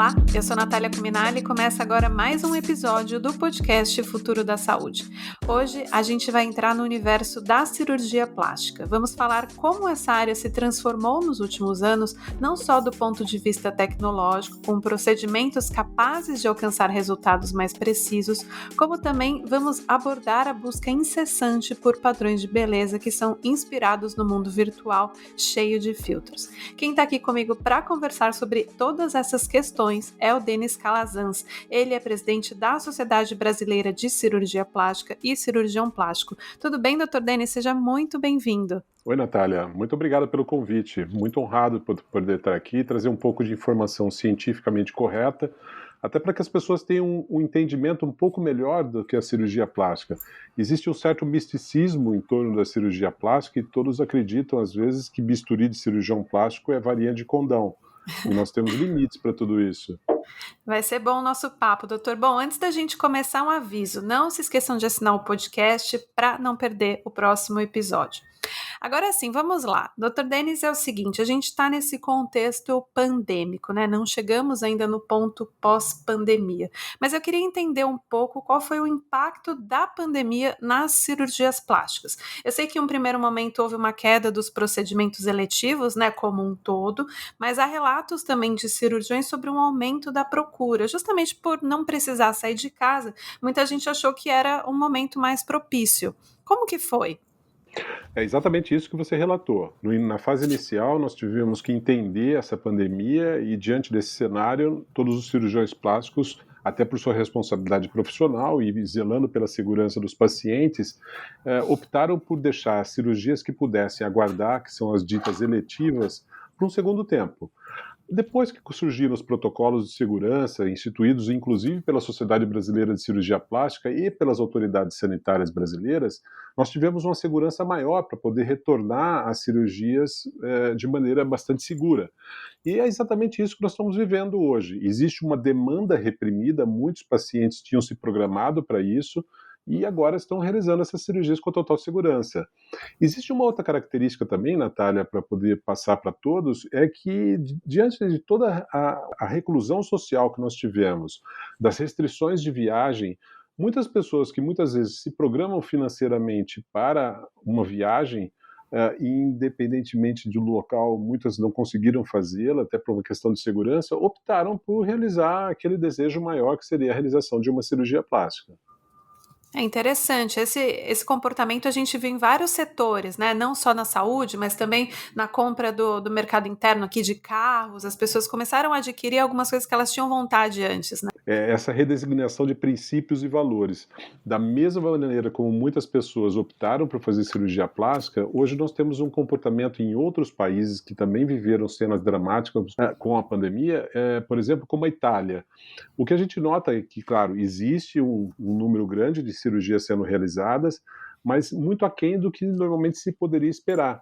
Olá, eu sou Natália Cuminali e começa agora mais um episódio do podcast Futuro da Saúde. Hoje a gente vai entrar no universo da cirurgia plástica. Vamos falar como essa área se transformou nos últimos anos, não só do ponto de vista tecnológico, com procedimentos capazes de alcançar resultados mais precisos, como também vamos abordar a busca incessante por padrões de beleza que são inspirados no mundo virtual cheio de filtros. Quem está aqui comigo para conversar sobre todas essas questões é o Denis Calazans. Ele é presidente da Sociedade Brasileira de Cirurgia Plástica e cirurgião plástico. Tudo bem, Dr. Denis? Seja muito bem-vindo. Oi, Natália. Muito obrigado pelo convite. Muito honrado por poder estar aqui e trazer um pouco de informação cientificamente correta, até para que as pessoas tenham um entendimento um pouco melhor do que a cirurgia plástica. Existe um certo misticismo em torno da cirurgia plástica e todos acreditam, às vezes, que bisturi de cirurgião plástico é varinha de condão. E nós temos limites para tudo isso. Vai ser bom o nosso papo, doutor. Bom, antes da gente começar, um aviso. Não se esqueçam de assinar o podcast para não perder o próximo episódio. Agora sim, vamos lá. Dr. Denis, é o seguinte, a gente está nesse contexto pandêmico, né? Não chegamos ainda no ponto pós-pandemia. Mas eu queria entender um pouco qual foi o impacto da pandemia nas cirurgias plásticas. Eu sei que em um primeiro momento houve uma queda dos procedimentos eletivos, né, como um todo, mas há relatos também de cirurgiões sobre um aumento da procura, justamente por não precisar sair de casa. Muita gente achou que era um momento mais propício. Como que foi? É exatamente isso que você relatou. Na fase inicial, nós tivemos que entender essa pandemia e, diante desse cenário, todos os cirurgiões plásticos, até por sua responsabilidade profissional e zelando pela segurança dos pacientes, optaram por deixar cirurgias que pudessem aguardar, que são as ditas eletivas, para um segundo tempo. Depois que surgiram os protocolos de segurança, instituídos inclusive pela Sociedade Brasileira de Cirurgia Plástica e pelas autoridades sanitárias brasileiras, nós tivemos uma segurança maior para poder retornar às cirurgias de maneira bastante segura. E é exatamente isso que nós estamos vivendo hoje. Existe uma demanda reprimida, muitos pacientes tinham se programado para isso, e agora estão realizando essas cirurgias com total segurança. Existe uma outra característica também, Natália, para poder passar para todos, é que diante de toda a reclusão social que nós tivemos, das restrições de viagem, muitas pessoas que muitas vezes se programam financeiramente para uma viagem, independentemente do local, muitas não conseguiram fazê-la, até por uma questão de segurança, optaram por realizar aquele desejo maior que seria a realização de uma cirurgia plástica. É interessante, esse comportamento a gente vê em vários setores, né? Não só na saúde, mas também na compra do mercado interno aqui de carros, as pessoas começaram a adquirir algumas coisas que elas tinham vontade antes, né? Essa redesignação de princípios e valores. Da mesma maneira como muitas pessoas optaram por fazer cirurgia plástica, hoje nós temos um comportamento em outros países que também viveram cenas dramáticas com a pandemia, por exemplo, como a Itália. O que a gente nota é que, claro, existe um número grande de cirurgias sendo realizadas, mas muito aquém do que normalmente se poderia esperar.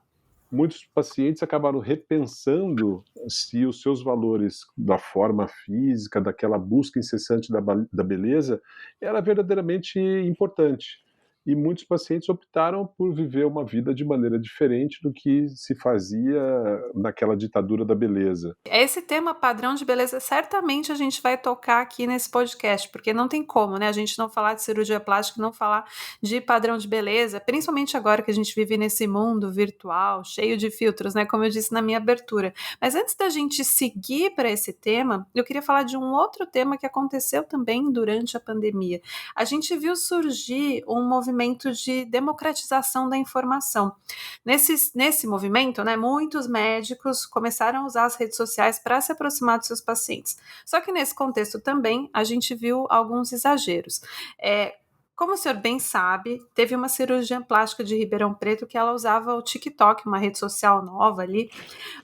Muitos pacientes acabaram repensando se os seus valores da forma física, daquela busca incessante da beleza, era verdadeiramente importante. E muitos pacientes optaram por viver uma vida de maneira diferente do que se fazia naquela ditadura da beleza. Esse tema padrão de beleza, certamente a gente vai tocar aqui nesse podcast, porque não tem como, né? A gente não falar de cirurgia plástica, não falar de padrão de beleza, principalmente agora que a gente vive nesse mundo virtual, cheio de filtros, né? Como eu disse na minha abertura. Mas antes da gente seguir para esse tema, eu queria falar de um outro tema que aconteceu também durante a pandemia. A gente viu surgir um movimento de democratização da informação. Nesse movimento, né, muitos médicos começaram a usar as redes sociais para se aproximar dos seus pacientes. Só que nesse contexto também a gente viu alguns exageros. Como o senhor bem sabe, teve uma cirurgiã plástica de Ribeirão Preto que ela usava o TikTok, uma rede social nova ali,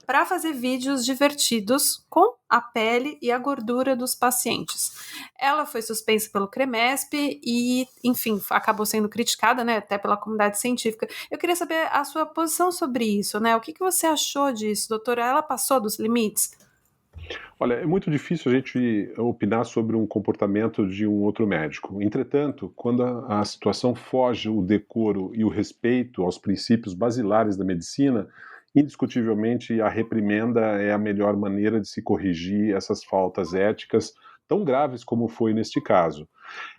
para fazer vídeos divertidos com a pele e a gordura dos pacientes. Ela foi suspensa pelo CREMESP e, enfim, acabou sendo criticada, né, até pela comunidade científica. Eu queria saber a sua posição sobre isso, né? O que você achou disso, doutora? Ela passou dos limites? Olha, é muito difícil a gente opinar sobre um comportamento de um outro médico. Entretanto, quando a situação foge o decoro e o respeito aos princípios basilares da medicina, indiscutivelmente a reprimenda é a melhor maneira de se corrigir essas faltas éticas tão graves como foi neste caso.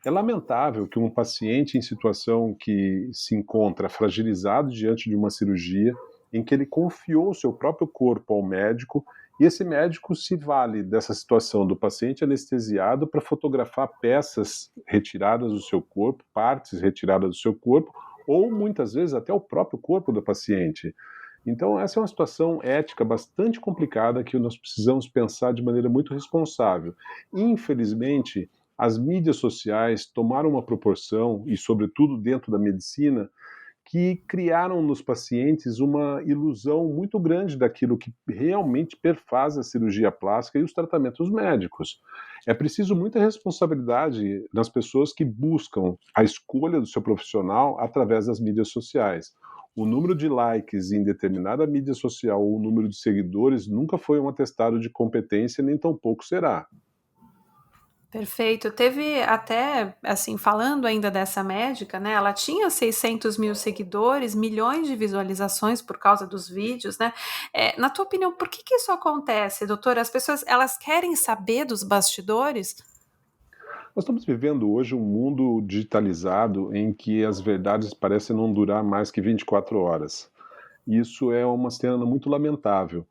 É lamentável que um paciente em situação que se encontra fragilizado diante de uma cirurgia, em que ele confiou o seu próprio corpo ao médico, e esse médico se vale dessa situação do paciente anestesiado para fotografar peças retiradas do seu corpo, partes retiradas do seu corpo, ou muitas vezes até o próprio corpo do paciente. Então, essa é uma situação ética bastante complicada que nós precisamos pensar de maneira muito responsável. Infelizmente, as mídias sociais tomaram uma proporção, e sobretudo dentro da medicina, que criaram nos pacientes uma ilusão muito grande daquilo que realmente perfaz a cirurgia plástica e os tratamentos médicos. É preciso muita responsabilidade nas pessoas que buscam a escolha do seu profissional através das mídias sociais. O número de likes em determinada mídia social ou o número de seguidores nunca foi um atestado de competência, nem tampouco será. Perfeito. Teve até, assim, falando ainda dessa médica, né? Ela tinha 600 mil seguidores, milhões de visualizações por causa dos vídeos, né? Na tua opinião, por que isso acontece, doutora? As pessoas, elas querem saber dos bastidores? Nós estamos vivendo hoje um mundo digitalizado em que as verdades parecem não durar mais que 24 horas. Isso é uma cena muito lamentável.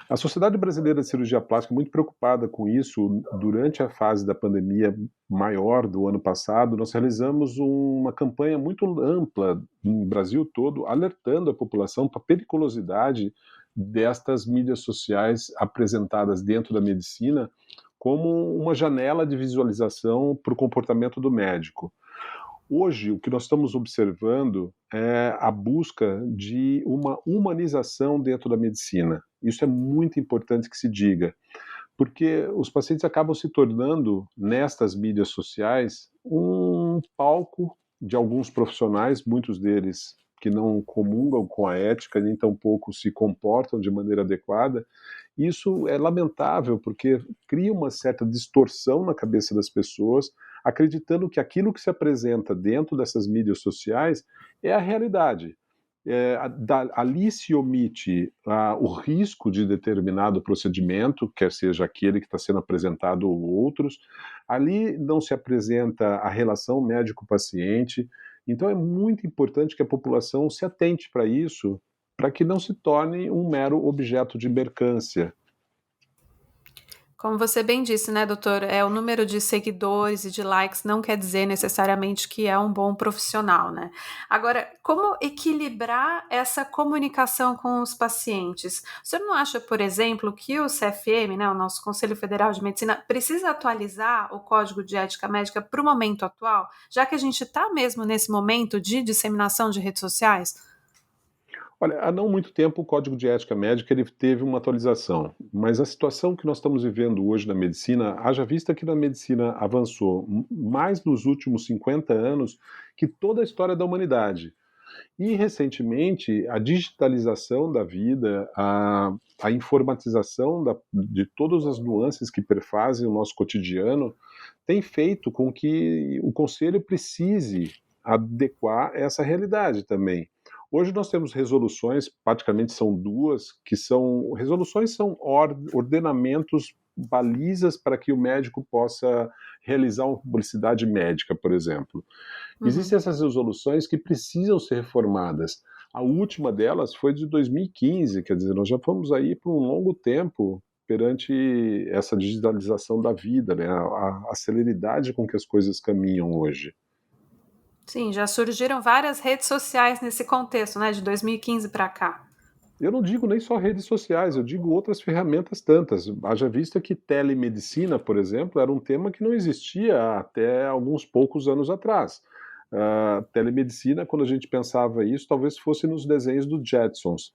A Sociedade Brasileira de Cirurgia Plástica é muito preocupada com isso. Durante a fase da pandemia maior do ano passado, nós realizamos uma campanha muito ampla no Brasil todo, alertando a população para a periculosidade destas mídias sociais apresentadas dentro da medicina como uma janela de visualização para o comportamento do médico. Hoje, o que nós estamos observando é a busca de uma humanização dentro da medicina. Isso é muito importante que se diga, porque os pacientes acabam se tornando, nestas mídias sociais, um palco de alguns profissionais, muitos deles que não comungam com a ética, nem tampouco se comportam de maneira adequada. Isso é lamentável, porque cria uma certa distorção na cabeça das pessoas, acreditando que aquilo que se apresenta dentro dessas mídias sociais é a realidade. Ali se omite o risco de determinado procedimento, quer seja aquele que está sendo apresentado ou outros, ali não se apresenta a relação médico-paciente. Então é muito importante que a população se atente para isso, para que não se torne um mero objeto de mercância. Como você bem disse, né, doutor, o número de seguidores e de likes não quer dizer necessariamente que é um bom profissional, né? Agora, como equilibrar essa comunicação com os pacientes? O senhor não acha, por exemplo, que o CFM, né, o nosso Conselho Federal de Medicina, precisa atualizar o Código de Ética Médica para o momento atual, já que a gente está mesmo nesse momento de disseminação de redes sociais? Olha, há não muito tempo o Código de Ética Médica ele teve uma atualização, mas a situação que nós estamos vivendo hoje na medicina, haja vista que a medicina avançou mais nos últimos 50 anos que toda a história da humanidade. E, recentemente, a digitalização da vida, a informatização de todas as nuances que perfazem o nosso cotidiano, tem feito com que o Conselho precise adequar essa realidade também. Hoje nós temos resoluções, praticamente são duas, que são resoluções são ordenamentos, balizas para que o médico possa realizar uma publicidade médica, por exemplo. Uhum. Existem essas resoluções que precisam ser reformadas. A última delas foi de 2015, quer dizer, nós já fomos aí por um longo tempo perante essa digitalização da vida, né? A celeridade com que as coisas caminham hoje. Sim, já surgiram várias redes sociais nesse contexto, né, de 2015 para cá. Eu não digo nem só redes sociais, eu digo outras ferramentas tantas. Haja vista que telemedicina, por exemplo, era um tema que não existia até alguns poucos anos atrás. Telemedicina, quando a gente pensava isso, talvez fosse nos desenhos do Jetsons.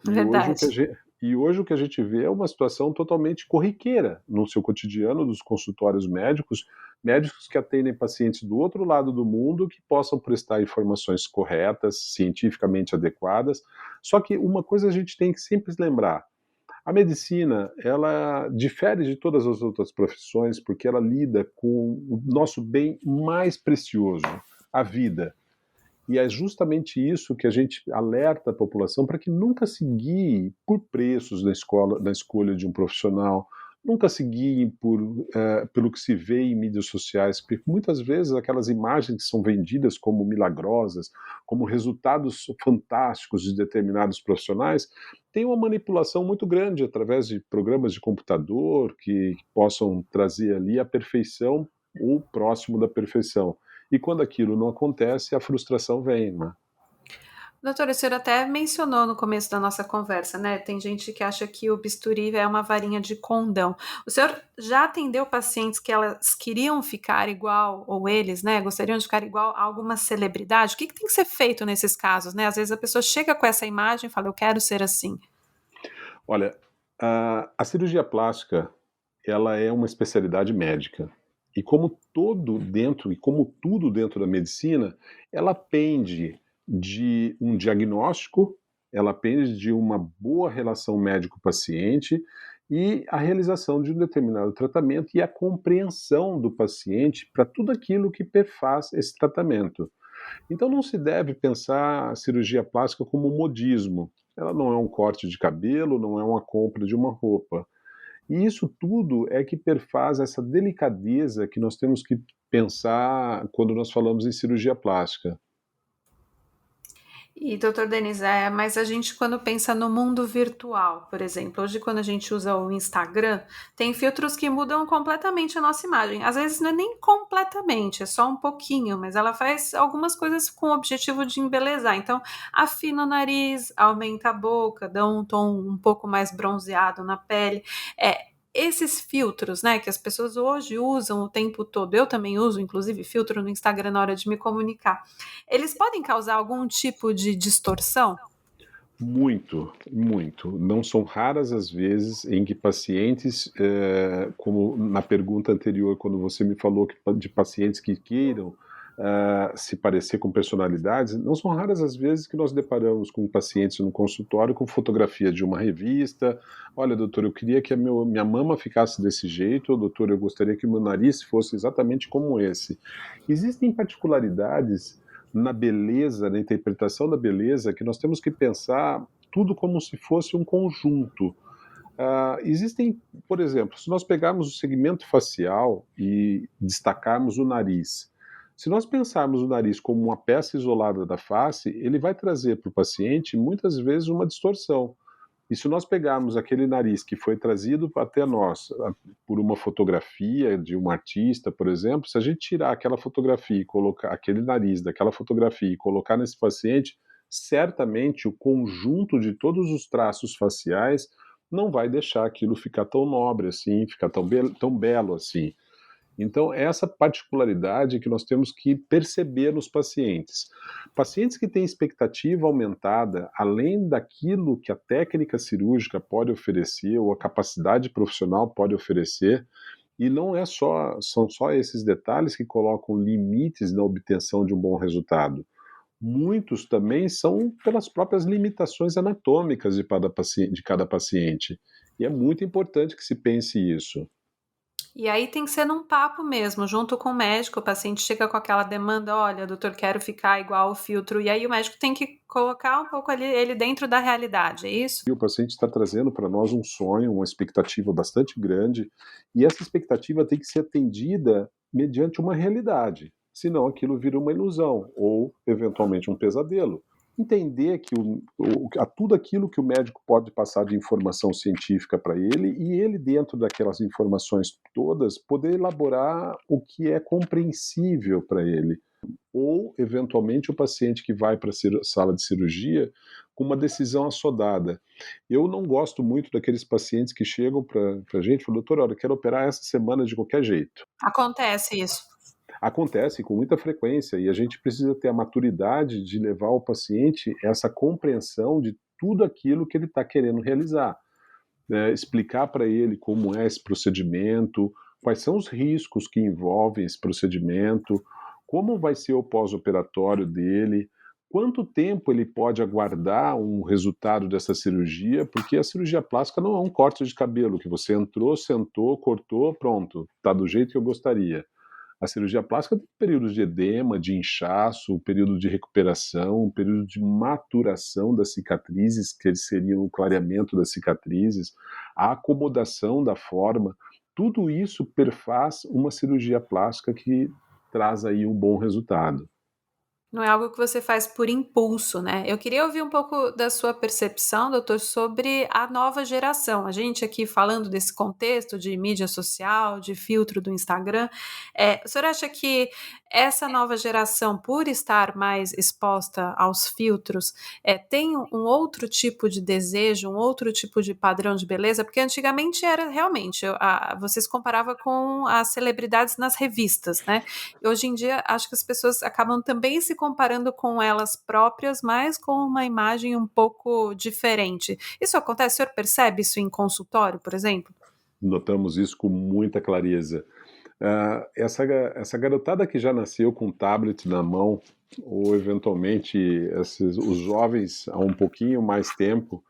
E hoje, Verdade. e hoje o que a gente vê é uma situação totalmente corriqueira no seu cotidiano dos consultórios médicos, médicos que atendem pacientes do outro lado do mundo que possam prestar informações corretas, cientificamente adequadas. Só que uma coisa a gente tem que sempre lembrar: a medicina, ela difere de todas as outras profissões porque ela lida com o nosso bem mais precioso, a vida. E é justamente isso que a gente alerta a população para que nunca se guie por preços na escolha de um profissional, nunca se guie pelo que se vê em mídias sociais, porque muitas vezes aquelas imagens que são vendidas como milagrosas, como resultados fantásticos de determinados profissionais, têm uma manipulação muito grande através de programas de computador que possam trazer ali a perfeição ou próximo da perfeição. E quando aquilo não acontece, a frustração vem, né? Doutora, o senhor até mencionou no começo da nossa conversa, né? Tem gente que acha que o bisturi é uma varinha de condão. O senhor já atendeu pacientes que elas queriam ficar igual, ou eles, né, gostariam de ficar igual a alguma celebridade? O que tem que ser feito nesses casos, né? Às vezes a pessoa chega com essa imagem e fala, eu quero ser assim. Olha, a cirurgia plástica, ela é uma especialidade médica. E como como tudo dentro da medicina, ela pende de um diagnóstico, ela pende de uma boa relação médico-paciente e a realização de um determinado tratamento e a compreensão do paciente para tudo aquilo que perfaz esse tratamento. Então não se deve pensar a cirurgia plástica como um modismo. Ela não é um corte de cabelo, não é uma compra de uma roupa. E isso tudo é que perfaz essa delicadeza que nós temos que pensar quando nós falamos em cirurgia plástica. E, doutor Denis, mas a gente quando pensa no mundo virtual, por exemplo, hoje quando a gente usa o Instagram, tem filtros que mudam completamente a nossa imagem. Às vezes não é nem completamente, é só um pouquinho, mas ela faz algumas coisas com o objetivo de embelezar. Então, afina o nariz, aumenta a boca, dá um tom um pouco mais bronzeado na pele. Esses filtros, né, que as pessoas hoje usam o tempo todo, eu também uso, inclusive, filtro no Instagram na hora de me comunicar, eles podem causar algum tipo de distorção? Muito, muito. Não são raras as vezes em que pacientes, como na pergunta anterior, quando você me falou de pacientes que queiram se parecer com personalidades, não são raras as vezes que nós deparamos com pacientes no consultório com fotografia de uma revista. Olha, doutor, eu queria que minha mama ficasse desse jeito, ou, doutor, eu gostaria que o meu nariz fosse exatamente como esse. Existem particularidades na beleza, na interpretação da beleza, que nós temos que pensar tudo como se fosse um conjunto. Existem, por exemplo, se nós pegarmos o segmento facial e destacarmos o nariz, se nós pensarmos o nariz como uma peça isolada da face, ele vai trazer para o paciente muitas vezes uma distorção. E se nós pegarmos aquele nariz que foi trazido até nós por uma fotografia de um artista, por exemplo, se a gente tirar aquela fotografia e colocar aquele nariz daquela fotografia e colocar nesse paciente, certamente o conjunto de todos os traços faciais não vai deixar aquilo ficar tão nobre assim, ficar tão belo assim. Então, essa particularidade que nós temos que perceber nos pacientes. Pacientes que têm expectativa aumentada, além daquilo que a técnica cirúrgica pode oferecer, ou a capacidade profissional pode oferecer, e não são só esses detalhes que colocam limites na obtenção de um bom resultado. Muitos também são pelas próprias limitações anatômicas de cada paciente. E é muito importante que se pense isso. E aí tem que ser num papo mesmo, junto com o médico, o paciente chega com aquela demanda, olha, doutor, quero ficar igual o filtro, e aí o médico tem que colocar um pouco ali ele dentro da realidade, é isso? E o paciente está trazendo para nós um sonho, uma expectativa bastante grande, e essa expectativa tem que ser atendida mediante uma realidade, senão aquilo vira uma ilusão ou, eventualmente, um pesadelo. Entender que tudo aquilo que o médico pode passar de informação científica para ele e ele, dentro daquelas informações todas, poder elaborar o que é compreensível para ele. Ou, eventualmente, o paciente que vai para a sala de cirurgia com uma decisão assodada. Eu não gosto muito daqueles pacientes que chegam para a gente e falam, doutor, olha, eu quero operar essa semana de qualquer jeito. Acontece isso. Acontece com muita frequência e a gente precisa ter a maturidade de levar ao paciente essa compreensão de tudo aquilo que ele está querendo realizar. Explicar para ele como é esse procedimento, quais são os riscos que envolvem esse procedimento, como vai ser o pós-operatório dele, quanto tempo ele pode aguardar um resultado dessa cirurgia, porque a cirurgia plástica não é um corte de cabelo, que você entrou, sentou, cortou, pronto, está do jeito que eu gostaria. A cirurgia plástica tem períodos de edema, de inchaço, período de recuperação, período de maturação das cicatrizes, que seria o clareamento das cicatrizes, a acomodação da forma. Tudo isso perfaz uma cirurgia plástica que traz aí um bom resultado. Não é algo que você faz por impulso, né? Eu queria ouvir um pouco da sua percepção, doutor, sobre a nova geração. A gente aqui falando desse contexto de mídia social, de filtro do Instagram, o senhor acha que essa nova geração, por estar mais exposta aos filtros, tem um outro tipo de desejo, um outro tipo de padrão de beleza? Porque antigamente era realmente, você se comparava com as celebridades nas revistas, né? Hoje em dia, acho que as pessoas acabam também se comparando com elas próprias, mas com uma imagem um pouco diferente. Isso acontece? O senhor percebe isso em consultório, por exemplo? Notamos isso com muita clareza. Essa garotada que já nasceu com tablet na mão, ou eventualmente os jovens há um pouquinho mais tempo,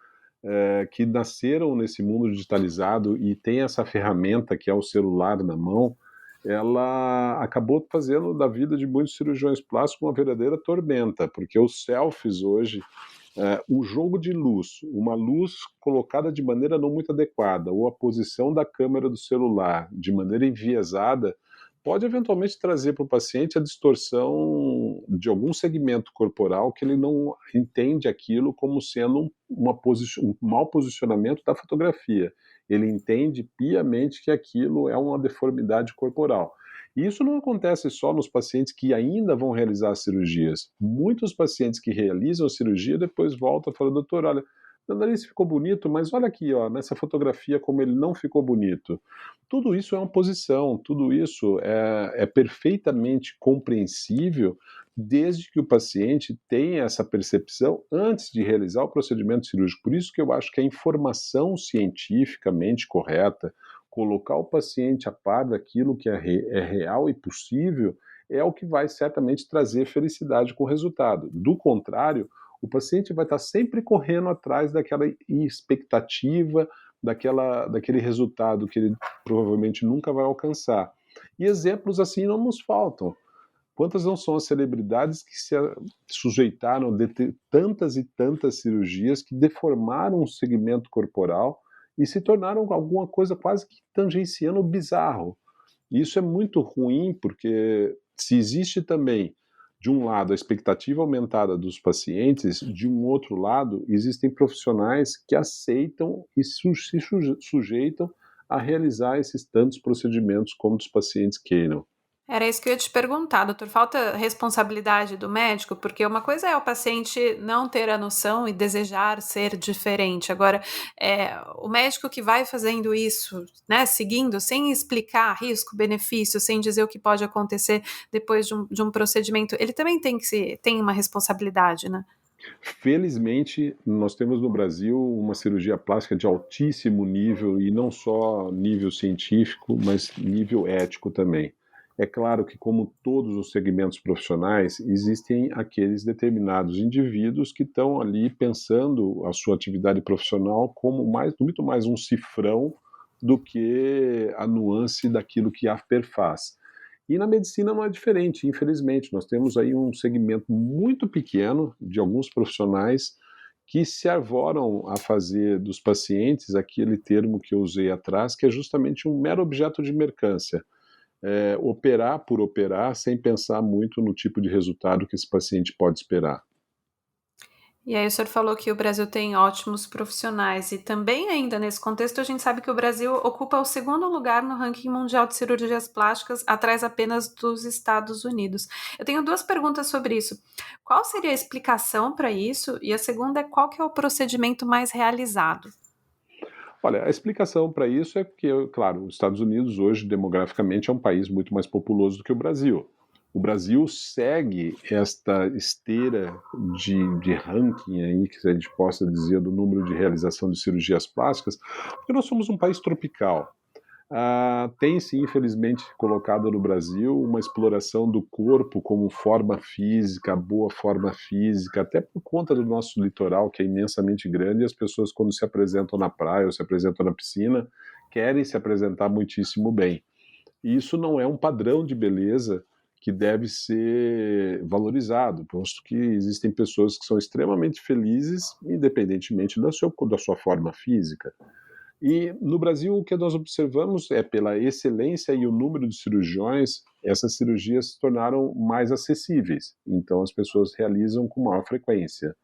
que nasceram nesse mundo digitalizado e tem essa ferramenta que é o celular na mão, ela acabou fazendo da vida de muitos cirurgiões plásticos uma verdadeira tormenta, porque os selfies hoje, o jogo de luz, uma luz colocada de maneira não muito adequada, ou a posição da câmera do celular de maneira enviesada, pode eventualmente trazer para o paciente a distorção de algum segmento corporal que ele não entende aquilo como sendo um mau posicionamento da fotografia. Ele entende piamente que aquilo é uma deformidade corporal. E isso não acontece só nos pacientes que ainda vão realizar as cirurgias. Muitos pacientes que realizam a cirurgia depois voltam e falam, doutor, olha, meu nariz ficou bonito, mas olha aqui, ó, nessa fotografia como ele não ficou bonito. Tudo isso é uma posição, tudo isso é perfeitamente compreensível desde que o paciente tenha essa percepção antes de realizar o procedimento cirúrgico. Por isso que eu acho que a informação cientificamente correta, colocar o paciente a par daquilo que é real e possível, é o que vai certamente trazer felicidade com o resultado. Do contrário, o paciente vai estar sempre correndo atrás daquela expectativa, daquele resultado que ele provavelmente nunca vai alcançar. E exemplos assim não nos faltam. Quantas não são as celebridades que se sujeitaram a tantas e tantas cirurgias que deformaram um segmento corporal e se tornaram alguma coisa quase que tangenciando o bizarro. E isso é muito ruim, porque se existe também, de um lado, a expectativa aumentada dos pacientes, de um outro lado, existem profissionais que aceitam e se sujeitam a realizar esses tantos procedimentos como os pacientes queiram. Era isso que eu ia te perguntar, doutor. Falta responsabilidade do médico? Porque uma coisa é o paciente não ter a noção e desejar ser diferente. Agora, o médico que vai fazendo isso, né, seguindo, sem explicar risco, benefício, sem dizer o que pode acontecer depois de um procedimento, ele também tem uma responsabilidade, né? Felizmente, nós temos no Brasil uma cirurgia plástica de altíssimo nível, e não só nível científico, mas nível ético também. É claro que, como todos os segmentos profissionais, existem aqueles determinados indivíduos que estão ali pensando a sua atividade profissional como muito mais um cifrão do que a nuance daquilo que a perfaz. E na medicina não é diferente, infelizmente. Nós temos aí um segmento muito pequeno de alguns profissionais que se arvoram a fazer dos pacientes aquele termo que eu usei atrás, que é justamente um mero objeto de mercância. Operar por operar, sem pensar muito no tipo de resultado que esse paciente pode esperar. E aí o senhor falou que o Brasil tem ótimos profissionais e também ainda nesse contexto a gente sabe que o Brasil ocupa o segundo lugar no ranking mundial de cirurgias plásticas, atrás apenas dos Estados Unidos. Eu tenho duas perguntas sobre isso. Qual seria a explicação para isso? E a segunda é qual que é o procedimento mais realizado? Olha, a explicação para isso é porque, claro, os Estados Unidos hoje, demograficamente, é um país muito mais populoso do que o Brasil. O Brasil segue esta esteira de ranking aí, que a gente possa dizer, do número de realização de cirurgias plásticas, porque nós somos um país tropical. Tem-se, infelizmente, colocado no Brasil uma exploração do corpo como forma física, boa forma física, até por conta do nosso litoral, que é imensamente grande, e as pessoas, quando se apresentam na praia ou se apresentam na piscina, querem se apresentar muitíssimo bem. E isso não é um padrão de beleza que deve ser valorizado, posto que existem pessoas que são extremamente felizes, independentemente da sua forma física. E no Brasil, o que nós observamos é, pela excelência e o número de cirurgiões, essas cirurgias se tornaram mais acessíveis. Então, as pessoas realizam com maior frequência.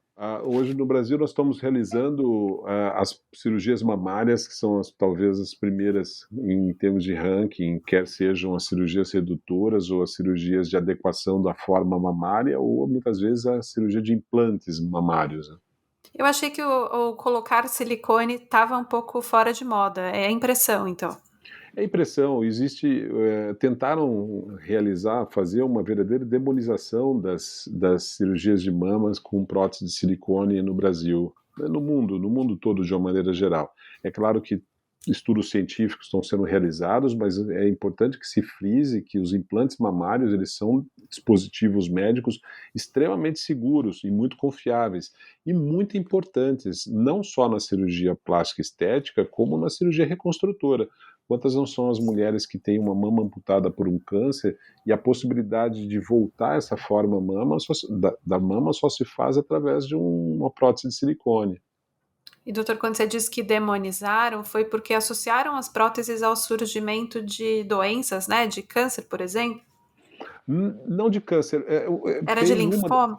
Hoje no Brasil nós estamos realizando as cirurgias mamárias, que são talvez as primeiras em termos de ranking, quer sejam as cirurgias redutoras ou as cirurgias de adequação da forma mamária, ou muitas vezes a cirurgia de implantes mamários, né? Eu achei que o colocar silicone estava um pouco fora de moda. É a impressão, então. É impressão, tentaram fazer uma verdadeira demonização das cirurgias de mamas com prótese de silicone no Brasil, né, no mundo todo de uma maneira geral. É claro que estudos científicos estão sendo realizados, mas é importante que se frise que os implantes mamários, eles são dispositivos médicos extremamente seguros e muito confiáveis e muito importantes, não só na cirurgia plástica estética, como na cirurgia reconstrutora. Quantas não são as mulheres que têm uma mama amputada por um câncer e a possibilidade de voltar essa forma da mama só se faz através de uma prótese de silicone. E, doutor, quando você diz que demonizaram, foi porque associaram as próteses ao surgimento de doenças, né? De câncer, por exemplo? Não de câncer. Era de linfoma?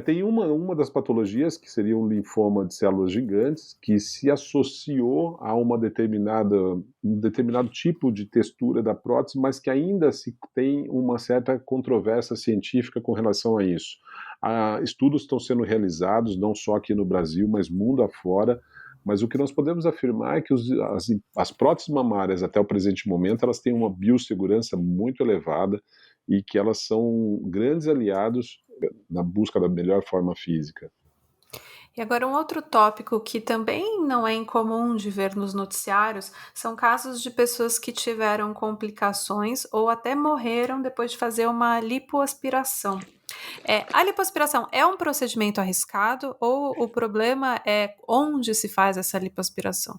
Tem uma das patologias, que seria um linfoma de células gigantes, que se associou a um determinado tipo de textura da prótese, mas que ainda se tem uma certa controvérsia científica com relação a isso. Estudos estão sendo realizados, não só aqui no Brasil, mas mundo afora, mas o que nós podemos afirmar é que as próteses mamárias, até o presente momento, elas têm uma biossegurança muito elevada e que elas são grandes aliados na busca da melhor forma física. E agora um outro tópico que também não é incomum de ver nos noticiários são casos de pessoas que tiveram complicações ou até morreram depois de fazer uma lipoaspiração. A lipoaspiração é um procedimento arriscado ou o problema é onde se faz essa lipoaspiração?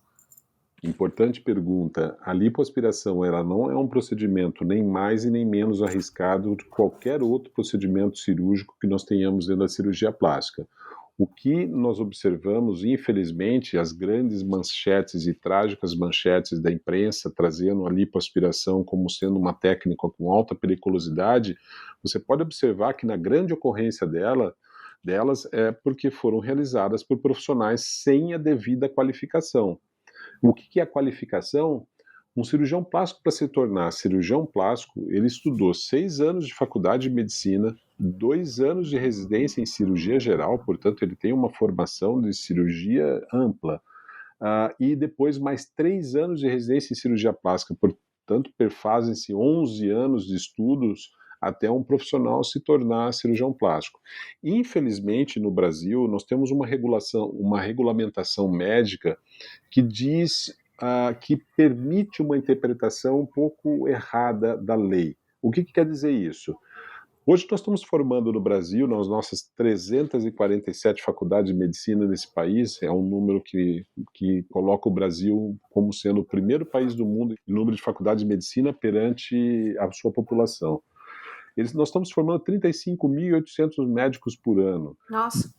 Importante pergunta. A lipoaspiração, ela não é um procedimento nem mais e nem menos arriscado de qualquer outro procedimento cirúrgico que nós tenhamos dentro da cirurgia plástica. O que nós observamos, infelizmente, as grandes manchetes e trágicas manchetes da imprensa trazendo a lipoaspiração como sendo uma técnica com alta periculosidade, você pode observar que na grande ocorrência delas é porque foram realizadas por profissionais sem a devida qualificação. O que é a qualificação? Um cirurgião plástico, para se tornar cirurgião plástico, ele estudou 6 anos de faculdade de medicina, 2 anos de residência em cirurgia geral, portanto, ele tem uma formação de cirurgia ampla, e depois mais 3 anos de residência em cirurgia plástica, portanto, perfazem-se 11 anos de estudos até um profissional se tornar cirurgião plástico. Infelizmente, no Brasil, nós temos uma regulamentação médica que diz que permite uma interpretação um pouco errada da lei. O que quer dizer isso? Hoje nós estamos formando no Brasil, nas nossas 347 faculdades de medicina nesse país, é um número que coloca o Brasil como sendo o primeiro país do mundo em número de faculdades de medicina perante a sua população. Nós estamos formando 35.800 médicos por ano. Nossa.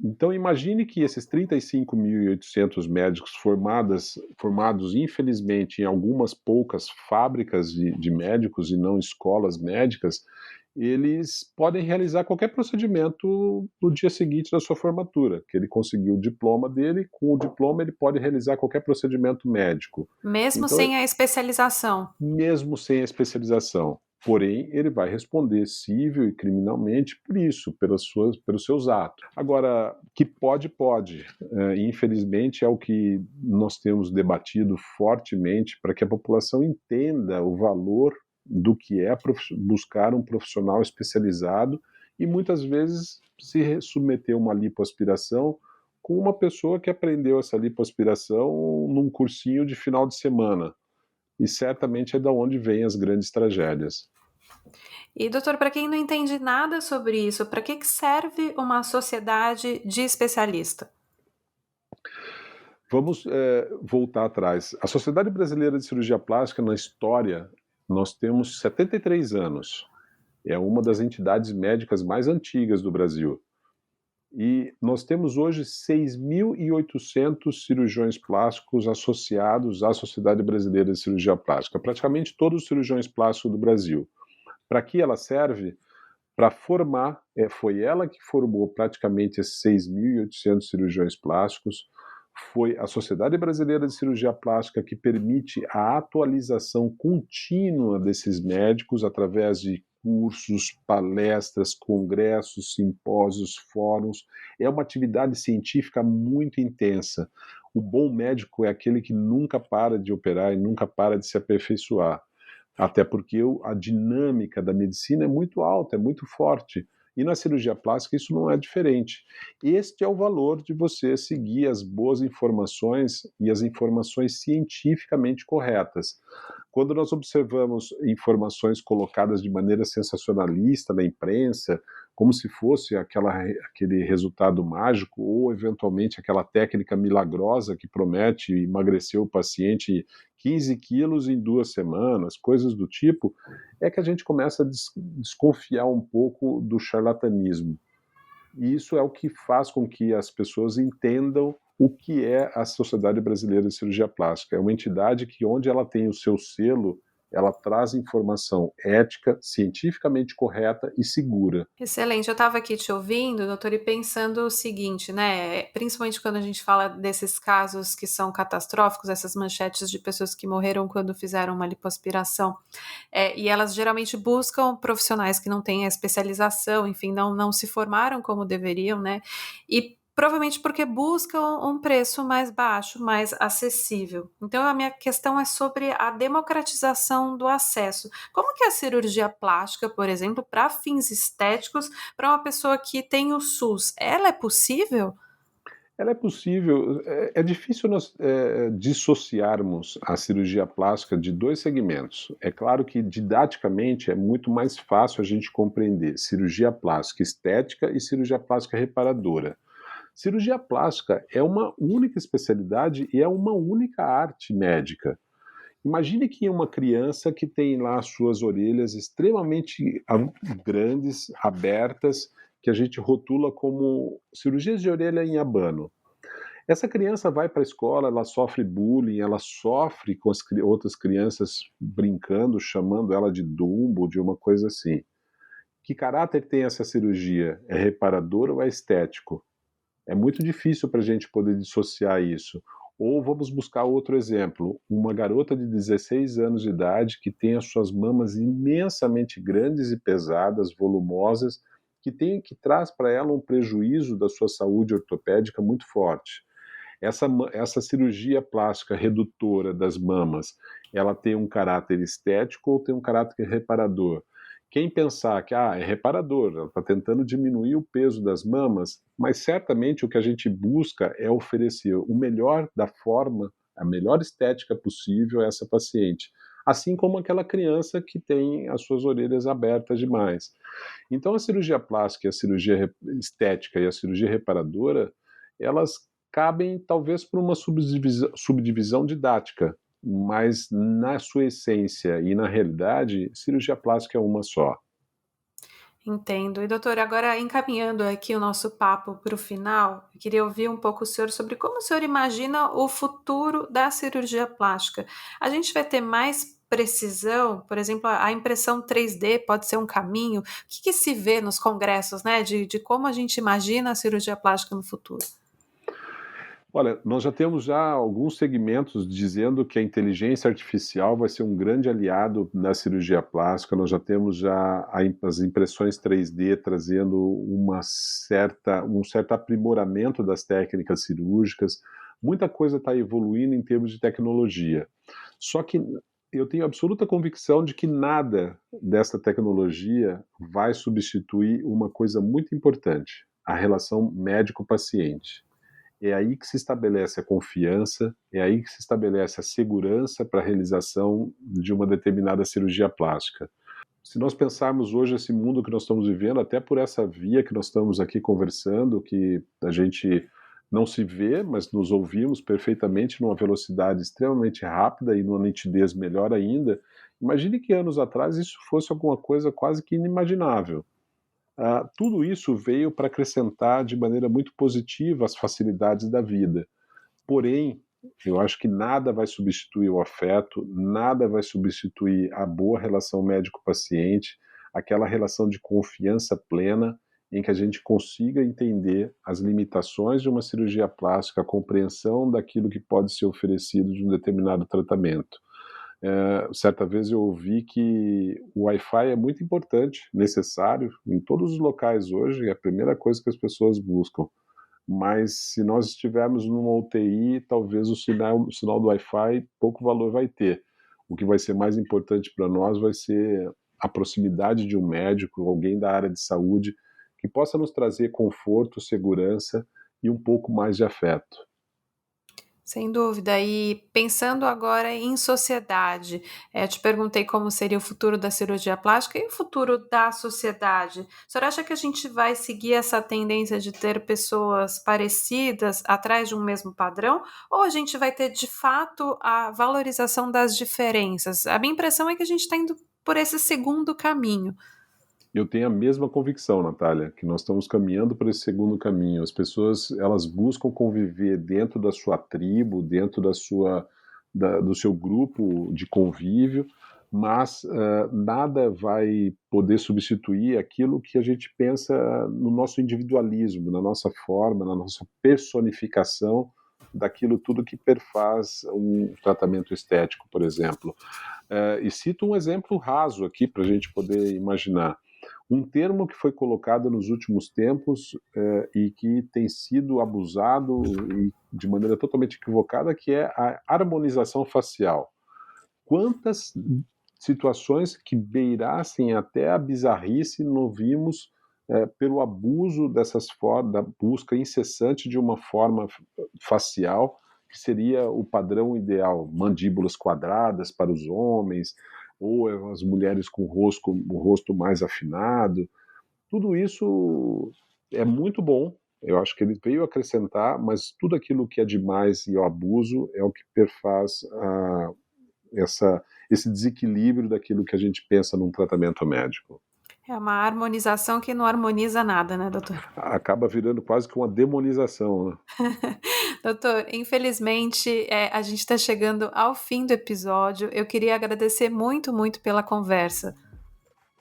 Então imagine que esses 35.800 médicos formados, infelizmente, em algumas poucas fábricas de médicos e não escolas médicas, eles podem realizar qualquer procedimento no dia seguinte da sua formatura, que ele conseguiu o diploma dele, com o diploma ele pode realizar qualquer procedimento médico. Mesmo Então, sem a especialização? Mesmo sem a especialização. Porém, ele vai responder civil e criminalmente por isso, pelos seus atos. Agora, que pode. Infelizmente, é o que nós temos debatido fortemente para que a população entenda o valor do que é buscar um profissional especializado e muitas vezes se submeter a uma lipoaspiração com uma pessoa que aprendeu essa lipoaspiração num cursinho de final de semana. E certamente é da onde vêm as grandes tragédias. E, doutor, para quem não entende nada sobre isso, para que serve uma sociedade de especialista? Vamos voltar atrás. A Sociedade Brasileira de Cirurgia Plástica, na história, nós temos 73 anos. É uma das entidades médicas mais antigas do Brasil. E nós temos hoje 6.800 cirurgiões plásticos associados à Sociedade Brasileira de Cirurgia Plástica, praticamente todos os cirurgiões plásticos do Brasil. Para que ela serve? Para formar, foi ela que formou praticamente esses 6.800 cirurgiões plásticos, foi a Sociedade Brasileira de Cirurgia Plástica que permite a atualização contínua desses médicos através de cursos, palestras, congressos, simpósios, fóruns. É uma atividade científica muito intensa. O bom médico é aquele que nunca para de operar e nunca para de se aperfeiçoar. Até porque a dinâmica da medicina é muito alta, é muito forte. E na cirurgia plástica isso não é diferente. Este é o valor de você seguir as boas informações e as informações cientificamente corretas. Quando nós observamos informações colocadas de maneira sensacionalista na imprensa, como se fosse aquele resultado mágico ou, eventualmente, aquela técnica milagrosa que promete emagrecer o paciente 15 quilos em 2 semanas, coisas do tipo, é que a gente começa a desconfiar um pouco do charlatanismo. E isso é o que faz com que as pessoas entendam o que é a Sociedade Brasileira de Cirurgia Plástica. É uma entidade que, onde ela tem o seu selo, ela traz informação ética, cientificamente correta e segura. Excelente. Eu estava aqui te ouvindo, doutor, e pensando o seguinte, né? Principalmente quando a gente fala desses casos que são catastróficos, essas manchetes de pessoas que morreram quando fizeram uma lipoaspiração, e elas geralmente buscam profissionais que não têm a especialização, enfim, não se formaram como deveriam, né? E provavelmente porque buscam um preço mais baixo, mais acessível. Então, a minha questão é sobre a democratização do acesso. Como que a cirurgia plástica, por exemplo, para fins estéticos, para uma pessoa que tem o SUS, ela é possível? Ela é possível, é difícil nós dissociarmos a cirurgia plástica de 2 segmentos. É claro que didaticamente é muito mais fácil a gente compreender cirurgia plástica estética e cirurgia plástica reparadora. Cirurgia plástica é uma única especialidade e é uma única arte médica. Imagine que uma criança que tem lá as suas orelhas extremamente grandes, abertas, que a gente rotula como cirurgias de orelha em abano. Essa criança vai para a escola, ela sofre bullying, ela sofre com as outras crianças brincando, chamando ela de Dumbo, de uma coisa assim. Que caráter tem essa cirurgia? É reparador ou é estético? É muito difícil para a gente poder dissociar isso. Ou vamos buscar outro exemplo, uma garota de 16 anos de idade que tem as suas mamas imensamente grandes e pesadas, volumosas, que traz para ela um prejuízo da sua saúde ortopédica muito forte. Essa cirurgia plástica redutora das mamas, ela tem um caráter estético ou tem um caráter reparador? Quem pensar que é reparador, ela está tentando diminuir o peso das mamas, mas certamente o que a gente busca é oferecer o melhor da forma, a melhor estética possível a essa paciente. Assim como aquela criança que tem as suas orelhas abertas demais. Então a cirurgia plástica, a cirurgia estética e a cirurgia reparadora, elas cabem talvez por uma subdivisão didática, mas na sua essência e na realidade, cirurgia plástica é uma só. Entendo. E doutor, agora encaminhando aqui o nosso papo para o final, eu queria ouvir um pouco o senhor sobre como o senhor imagina o futuro da cirurgia plástica. A gente vai ter mais precisão, por exemplo, a impressão 3D pode ser um caminho. O que se vê nos congressos, né, de como a gente imagina a cirurgia plástica no futuro? Olha, nós já temos alguns segmentos dizendo que a inteligência artificial vai ser um grande aliado na cirurgia plástica. Nós já temos as impressões 3D trazendo um certo aprimoramento das técnicas cirúrgicas. Muita coisa está evoluindo em termos de tecnologia. Só que eu tenho absoluta convicção de que nada dessa tecnologia vai substituir uma coisa muito importante: a relação médico-paciente. É aí que se estabelece a confiança, é aí que se estabelece a segurança para a realização de uma determinada cirurgia plástica. Se nós pensarmos hoje esse mundo que nós estamos vivendo, até por essa via que nós estamos aqui conversando, que a gente não se vê, mas nos ouvimos perfeitamente numa velocidade extremamente rápida e numa nitidez melhor ainda, Imagine que anos atrás isso fosse alguma coisa quase que inimaginável. Tudo isso veio para acrescentar de maneira muito positiva as facilidades da vida. Porém, eu acho que nada vai substituir o afeto, nada vai substituir a boa relação médico-paciente, aquela relação de confiança plena em que a gente consiga entender as limitações de uma cirurgia plástica, a compreensão daquilo que pode ser oferecido de um determinado tratamento. Certa vez eu ouvi que o Wi-Fi é muito importante, necessário, em todos os locais hoje, é a primeira coisa que as pessoas buscam. Mas se nós estivermos numa UTI, talvez o sinal do Wi-Fi pouco valor vai ter. O que vai ser mais importante para nós vai ser a proximidade de um médico, alguém da área de saúde, que possa nos trazer conforto, segurança e um pouco mais de afeto. Sem dúvida. E pensando agora em sociedade, eu te perguntei como seria o futuro da cirurgia plástica e o futuro da sociedade. A senhora acha que a gente vai seguir essa tendência de ter pessoas parecidas atrás de um mesmo padrão? Ou a gente vai ter, de fato, a valorização das diferenças? A minha impressão é que a gente está indo por esse segundo caminho. Eu tenho a mesma convicção, Natália, que nós estamos caminhando por esse segundo caminho. As pessoas, elas buscam conviver dentro da sua tribo, dentro do seu grupo de convívio, mas nada vai poder substituir aquilo que a gente pensa no nosso individualismo, na nossa forma, na nossa personificação daquilo tudo que perfaz um tratamento estético, por exemplo. E cito um exemplo raso aqui para a gente poder imaginar. Um termo que foi colocado nos últimos tempos e que tem sido abusado e de maneira totalmente equivocada, que é a harmonização facial. Quantas situações que beirassem até a bizarrice não vimos pelo abuso dessas formas, da busca incessante de uma forma facial que seria o padrão ideal, mandíbulas quadradas para os homens, ou as mulheres com o rosto mais afinado. Tudo isso é muito bom, eu acho que ele veio acrescentar, mas tudo aquilo que é demais e o abuso é o que perfaz esse desequilíbrio daquilo que a gente pensa num tratamento médico. É uma harmonização que não harmoniza nada, né, doutor? Acaba virando quase que uma demonização, né? Doutor, infelizmente a gente está chegando ao fim do episódio. Eu queria agradecer muito, muito pela conversa.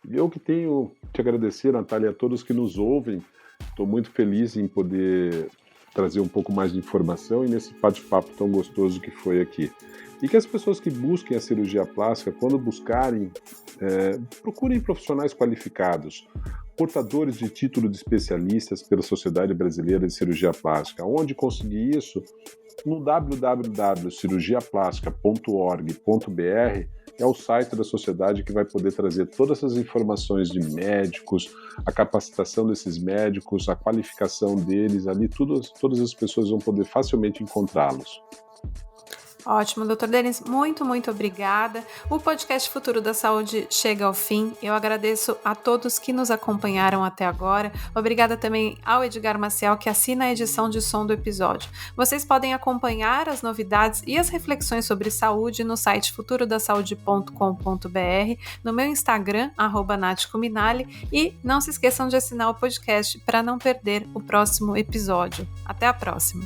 Eu que tenho que agradecer, Natália, a todos que nos ouvem. Estou muito feliz em poder trazer um pouco mais de informação e nesse bate-papo tão gostoso que foi aqui. E que as pessoas que busquem a cirurgia plástica, quando buscarem, procurem profissionais qualificados, portadores de título de especialistas pela Sociedade Brasileira de Cirurgia Plástica. Onde conseguir isso? No www.cirurgiaplastica.org.br é o site da sociedade que vai poder trazer todas essas informações de médicos, a capacitação desses médicos, a qualificação deles, ali todas as pessoas vão poder facilmente encontrá-los. Ótimo, doutor Denis, muito, muito obrigada. O podcast Futuro da Saúde chega ao fim. Eu agradeço a todos que nos acompanharam até agora. Obrigada também ao Edgar Maciel, que assina a edição de som do episódio. Vocês podem acompanhar as novidades e as reflexões sobre saúde no site futurodasaude.com.br, no meu Instagram, @natcominali, e não se esqueçam de assinar o podcast para não perder o próximo episódio. Até a próxima!